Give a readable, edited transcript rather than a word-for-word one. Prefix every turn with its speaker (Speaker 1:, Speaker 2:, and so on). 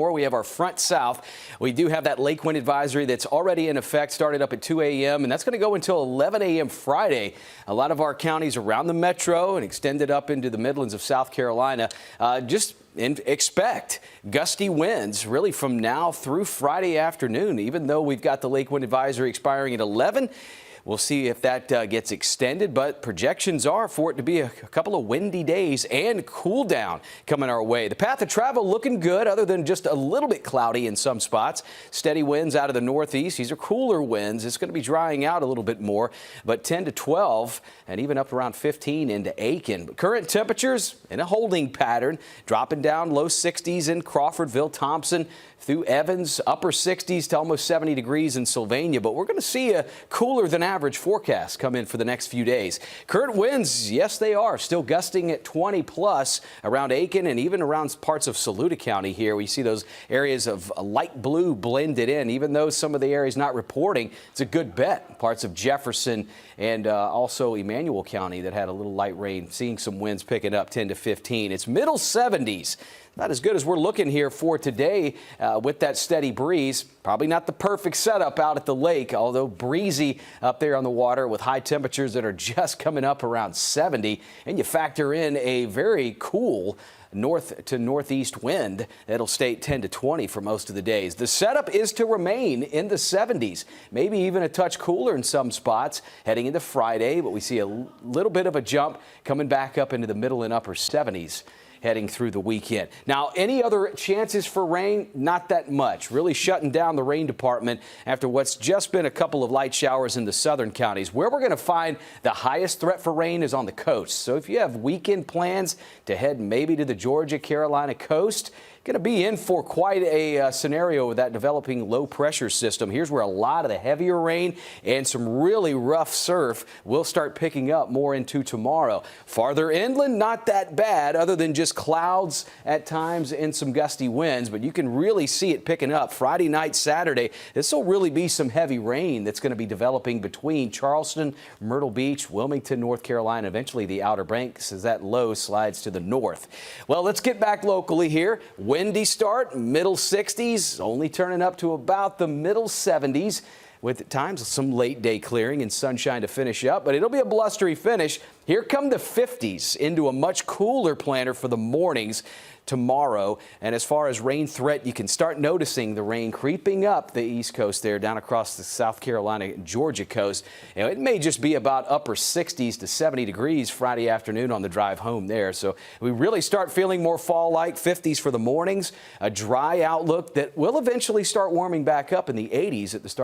Speaker 1: We have our front south. We do have that lake wind advisory that's already in effect, started up at 2 a.m. and that's going to go until 11 a.m. Friday. A lot of our counties around the metro and extended up into the Midlands of South Carolina expect gusty winds really from now through Friday afternoon. Even though we've got the lake wind advisory expiring at 11. We'll see if that gets extended, but projections are for it to be a couple of windy days and cool down coming our way. The path of travel looking good other than just a little bit cloudy in some spots. Steady winds out of the northeast. These are cooler winds. It's going to be drying out a little bit more, but 10 to 12 and even up around 15 into Aiken. But current temperatures in a holding pattern, dropping down low 60s in Crawfordville, Thompson, through Evans, upper 60s to almost 70 degrees in Sylvania. But we're going to see a cooler than average forecast come in for the next few days. Current winds, yes, they are still gusting at 20 plus around Aiken and even around parts of Saluda County here. We see those areas of light blue blended in, even though some of the areas not reporting. It's a good bet. Parts of Jefferson and also Emmanuel County that had a little light rain, seeing some winds picking up 10 to 15. It's middle 70s. Not as good as we're looking here for today with that steady breeze. Probably not the perfect setup out at the lake, although breezy up there on the water with high temperatures that are just coming up around 70. And you factor in a very cool north to northeast wind that'll stay 10 to 20 for most of the days. The setup is to remain in the 70s, maybe even a touch cooler in some spots heading into Friday, but we see a little bit of a jump coming back up into the middle and upper 70s. Heading through the weekend. Now, any other chances for rain? Not that much. Really shutting down the rain department after what's just been a couple of light showers in the southern counties. Where we're going to find the highest threat for rain is on the coast. So if you have weekend plans to head maybe to the Georgia, Carolina coast, going to be in for quite a scenario with that developing low pressure system. Here's where a lot of the heavier rain and some really rough surf will start picking up more into tomorrow. Farther inland, not that bad other than just clouds at times and some gusty winds, but you can really see it picking up Friday night, Saturday. This will really be some heavy rain that's going to be developing between Charleston, Myrtle Beach, Wilmington, North Carolina, eventually the Outer Banks as that low slides to the north. Well, let's get back locally here. Windy start, middle 60s, only turning up to about the middle 70s with at times some late day clearing and sunshine to finish up, but it'll be a blustery finish. Here come the 50s into a much cooler planter for the mornings tomorrow. And as far as rain threat, you can start noticing the rain creeping up the east coast there down across the South Carolina and Georgia coast. You know, it may just be about upper 60s to 70 degrees Friday afternoon on the drive home there. So we really start feeling more fall-like. 50s for the mornings, a dry outlook that will eventually start warming back up in the 80s at the start.